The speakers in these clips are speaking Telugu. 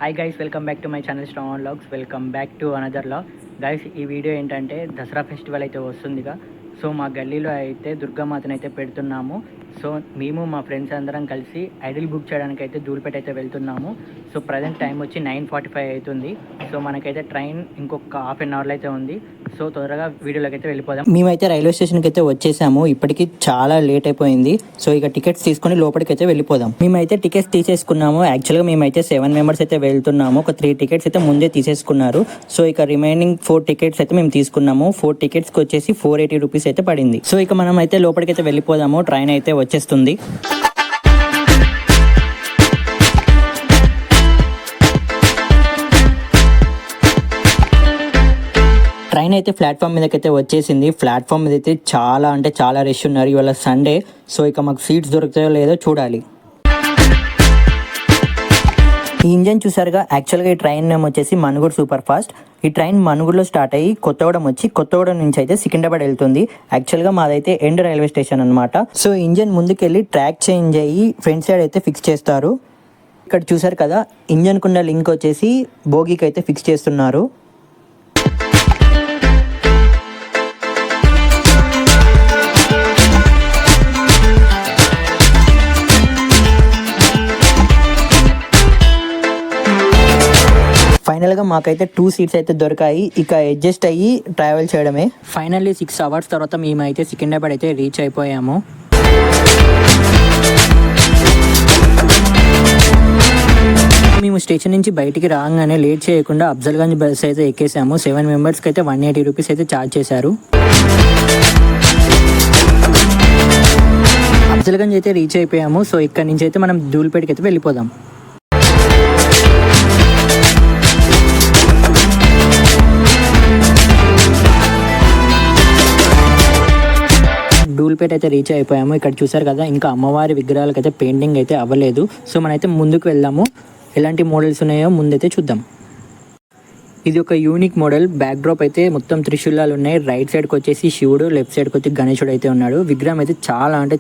Hi guys, welcome back to my channel strong vlogs. Welcome back to another vlog. Guys, ఈ వీడియో ఏంటంటే దసరా ఫెస్టివల్ అయితే వస్తుందిగా. సో మా గల్లీలో అయితే దుర్గామాతను అయితే పెడుతున్నాము. సో మేము మా ఫ్రెండ్స్ అందరం కలిసి ఐడిల్ బుక్ చేయడానికి అయితే ధూళిపేట అయితే వెళ్తున్నాము. సో ప్రజెంట్ టైం వచ్చి 9:45 అవుతుంది. సో మనకైతే ట్రైన్ ఇంకొక హాఫ్ అన్ అవర్లో అయితే ఉంది. సో త్వరగా వీడియోలోకి అయితే వెళ్ళిపోదాం. మేమైతే రైల్వే స్టేషన్కి అయితే వచ్చేసాము. ఇప్పటికి చాలా లేట్ అయిపోయింది. సో ఇక టికెట్స్ తీసుకొని లోపలికి అయితే వెళ్ళిపోదాం. మేమైతే టికెట్స్ తీసేసుకున్నాము. యాక్చువల్గా మేమైతే 7 మెంబర్స్ అయితే వెళ్తున్నాము. ఒక 3 టికెట్స్ అయితే ముందే తీసేసుకున్నారు. సో ఇక రిమైనింగ్ 4 టికెట్స్ అయితే మేము తీసుకున్నాము. 4 టికెట్స్కి వచ్చేసి 480 రూపీస్ అయితే పడింది. సో ఇక మనం అయితే లోపలికి అయితే వెళ్ళిపోదాము. ట్రైన్ అయితే వచ్చేస్తుంది. ట్రైన్ అయితే ప్లాట్ఫామ్ మీదకైతే వచ్చేసింది. ప్లాట్ఫామ్ మీద అయితే చాలా రష్ ఉన్నారు. ఇవాళ సండే. సో ఇక మాకు సీట్స్ దొరుకుతాయో లేదో చూడాలి. ఈ ఇంజన్ చూసారుగా. యాక్చువల్గా ఈ ట్రైన్ నేమ్ వచ్చేసి మనుగుడు సూపర్ ఫాస్ట్. ఈ ట్రైన్ మనుగుడులో స్టార్ట్ అయ్యి కొత్తగూడెం వచ్చి కొత్తగూడెం నుంచి అయితే సికింద్రాబాద్ వెళ్తుంది. యాక్చువల్గా మాదైతే ఎండ్ రైల్వే స్టేషన్ అనమాట. సో ఇంజన్ ముందుకెళ్ళి ట్రాక్ చేంజ్ అయ్యి ఫ్రంట్ సైడ్ అయితే ఫిక్స్ చేస్తారు. ఇక్కడ చూసారు కదా, ఇంజన్కు ఉన్న లింక్ వచ్చేసి బోగీకి అయితే ఫిక్స్ చేస్తున్నారు. ఫైనల్గా మాకైతే 2 సీట్స్ అయితే దొరికాయి. ఇక అడ్జస్ట్ అయ్యి ట్రావెల్ చేయడమే. ఫైనల్లీ 6 అవర్స్ తర్వాత మేమైతే సికింద్రాబాద్ అయితే రీచ్ అయిపోయాము. మేము స్టేషన్ నుంచి బయటికి రాగానే లేట్ చేయకుండా అఫ్జల్గంజ్ బస్ అయితే ఎక్కేసాము. 7 మెంబర్స్కి అయితే 180 రూపీస్ అయితే ఛార్జ్ చేశారు. అఫ్జల్గంజ్ అయితే రీచ్ అయిపోయాము. సో ఇక్కడ నుంచి అయితే మనం ధూళిపేటకి అయితే వెళ్ళిపోదాం. ధూళిపేట అయితే రీచ్ అయిపోయాము. ఇక్కడ చూసారు కదా, ఇంకా అమ్మవారి విగ్రహాలకు అయితే పెయింటింగ్ అయితే అవ్వలేదు. సో మనైతే ముందుకు వెళ్దాము. ఎలాంటి మోడల్స్ ఉన్నాయో ముందైతే చూద్దాం. ఇది ఒక యూనిక్ మోడల్. బ్యాక్ డ్రాప్ అయితే మొత్తం త్రిశూలాలు ఉన్నాయి. రైట్ సైడ్కి వచ్చేసి శివుడు, లెఫ్ట్ సైడ్కి వచ్చి గణేశుడు అయితే ఉన్నాడు. విగ్రహం అయితే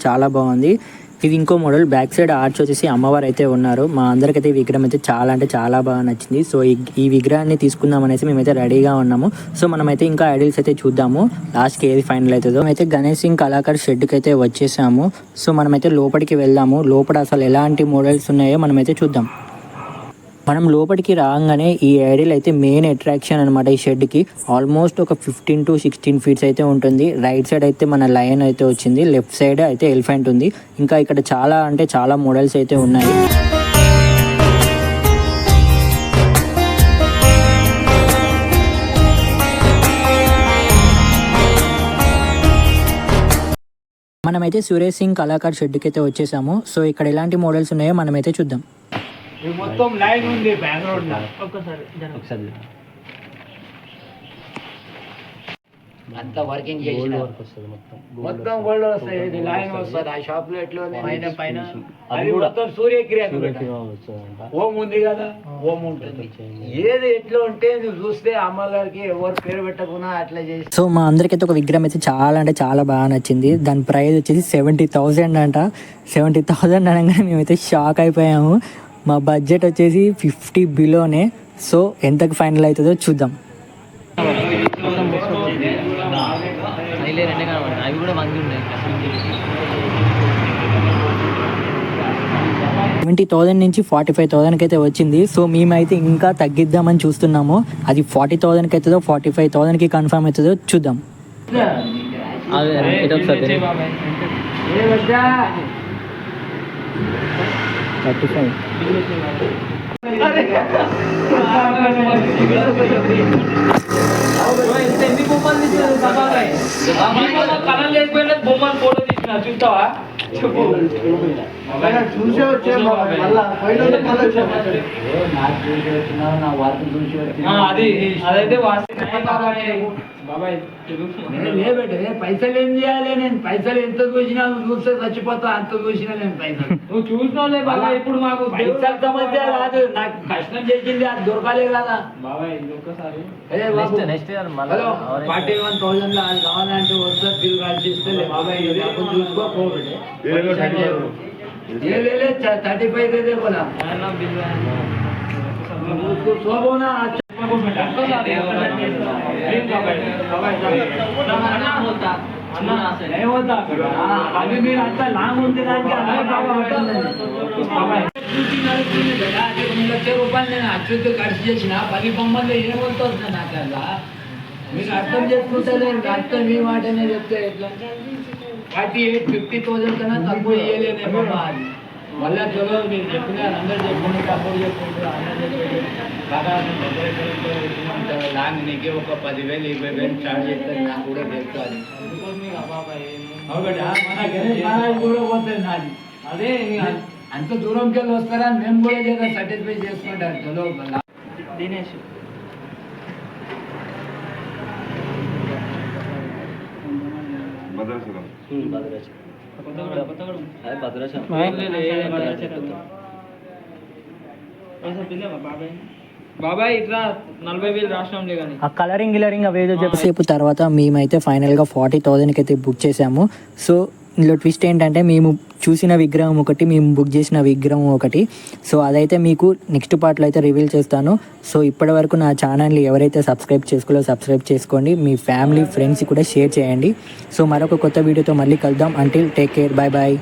చాలా బాగుంది. ఇది ఇంకో మోడల్. బ్యాక్ సైడ్ ఆర్చ్ వచ్చేసి అమ్మవారు అయితే ఉన్నారు. మా అందరికైతే ఈ విగ్రహం అయితే చాలా బాగా నచ్చింది. సో ఈ విగ్రహాన్ని తీసుకుందాం అనేసి మేమైతే రెడీగా ఉన్నాము. సో మనమైతే ఇంకా ఐడిల్స్ అయితే చూద్దాము, లాస్ట్కి ఏది ఫైనల్ అవుతుందో. మేమైతే గణేష్ సింగ్ కళాకార్ షెడ్కి అయితే వచ్చేసాము. సో మనమైతే లోపలికి వెళ్దాము. లోపల అసలు ఎలాంటి మోడల్స్ ఉన్నాయో మనమైతే చూద్దాం. మనం లోపలికి రాగానే ఈ ఐడిల్ అయితే మెయిన్ అట్రాక్షన్ అనమాట. ఈ షెడ్కి ఆల్మోస్ట్ ఒక 15 to 16 ఫీట్స్ అయితే ఉంటుంది. రైట్ సైడ్ అయితే మన లయన్ అయితే వచ్చింది, లెఫ్ట్ సైడ్ అయితే ఎలిఫెంట్ ఉంది. ఇంకా ఇక్కడ చాలా మోడల్స్ అయితే ఉన్నాయి. మనమైతే సురేష్ సింగ్ కళాకార్ షెడ్కి అయితే వచ్చేసాము. సో ఇక్కడ ఎలాంటి మోడల్స్ ఉన్నాయో మనమైతే చూద్దాం. మొత్తం లైన్ ఉంది బ్యాక్గ్రౌండ్. ఒక్కసారి అంతా వర్కింగ్ చేసిన మొత్తం గోల్డ్ వస్తాయి. ఇది లైన్ వస్తుంది. ఆ షాప్ లో ఎట్లా పైన అది మొత్తం సూర్యకిరణ్ ఓం ఉంది కదా, ఓం ఉంటుంది. ఏది ఎట్లా ఉంటే నువ్వు చూస్తే అమ్మగారికి ఎవరు పేరు పెట్టకుండా అట్లా చేసి. సో మా అందరికైతే ఒక విగ్రహం అయితే చాలా బాగా నచ్చింది. దాని ప్రైస్ వచ్చేసి 70,000 అంట. 70,000 అనగానే మేమైతే షాక్ అయిపోయాము. మా బడ్జెట్ వచ్చేసి 50 బిలోనే. సో ఎంతకు ఫైనల్ అవుతుందో చూద్దాం. $70,000 నుంచి 45,000కి అయితే వచ్చింది. సో మేమైతే ఇంకా తగ్గిద్దామని చూస్తున్నాము. అది 40,000కి అవుతుందో 45,000కి కన్ఫర్మ్ అవుతుందో చూద్దాం. కలర్ లేకపోయినా బొమ్మలు ఫోటో తీసిన చూస్తావా? చూసే వచ్చే అదైతే పైసలు ఏం చేయాలి? నేను పైసలు ఎంత చూసినా చూస్తే చచ్చిపోతా. అంత చూసినా నేను పైసలు నువ్వు చూసినావులే బాబా. ఇప్పుడు మాకు పైసలు సమస్య కాదు, నాకు కష్టం చేసింది అది దొరకాలే కదా బాబాయ్. ఒక్కసారి 41,000 అది కావాలంటే వస్తే తిరిగి కలిసి ఇస్తే బాబాయ్ చూసుకో. 35 बोला శోభన అది మీరు అంతా లాంగ్ ఉంది దానికి ₹1,00,000 నేను అచ్చుతో ఖర్చు చేసిన 10 బొమ్మలు ఏమవుతుంది నాకు అలా మీరు అర్థం చేసుకుంటే అర్థం మీ మాటనే చెప్తే ఎట్లా 50,000 కన్నా తక్కువ ఇవ్వలేనే బాబా అది మళ్ళీ చలో మీరు చెప్పిన అందరూ చెప్పుకుంటే తక్కువ చెప్పుకుంటారు అందరూ చెప్పారు లాంగ్ నీకే ఒక 10,000 20,000 చార్జ్ చేస్తారు నాకు కూడా తెలుస్తుంది కూడా పోతుంది నాది అదే అంత దూరంకి వెళ్ళి వస్తారా మేము కూడా చేద్దాం సాటిస్ఫై చేసుకుంటారు చలో దినేష్ బాబాయ్ ఇట్లా 40,000 రాష్ట్రంలో కానీ ఆ కలరింగ్ అవేదో చెప్పేసేపు తర్వాత మేమైతే ఫైనల్గా 40,000కి అయితే బుక్ చేసాము. సో ఇందులో ట్విస్ట్ ఏంటంటే మేము చూసిన విగ్రహం ఒకటి, మేము బుక్ చేసిన విగ్రహం ఒకటి. సో అదైతే మీకు నెక్స్ట్ పార్ట్లో అయితే రివీల్ చేస్తాను. సో ఇప్పటివరకు నా ఛానల్ని ఎవరైతే సబ్స్క్రైబ్ సబ్స్క్రైబ్ చేసుకోండి, మీ ఫ్యామిలీ ఫ్రెండ్స్ కూడా షేర్ చేయండి. సో మరొక కొత్త వీడియోతో మళ్ళీ కలుద్దాం. Until take care, bye bye.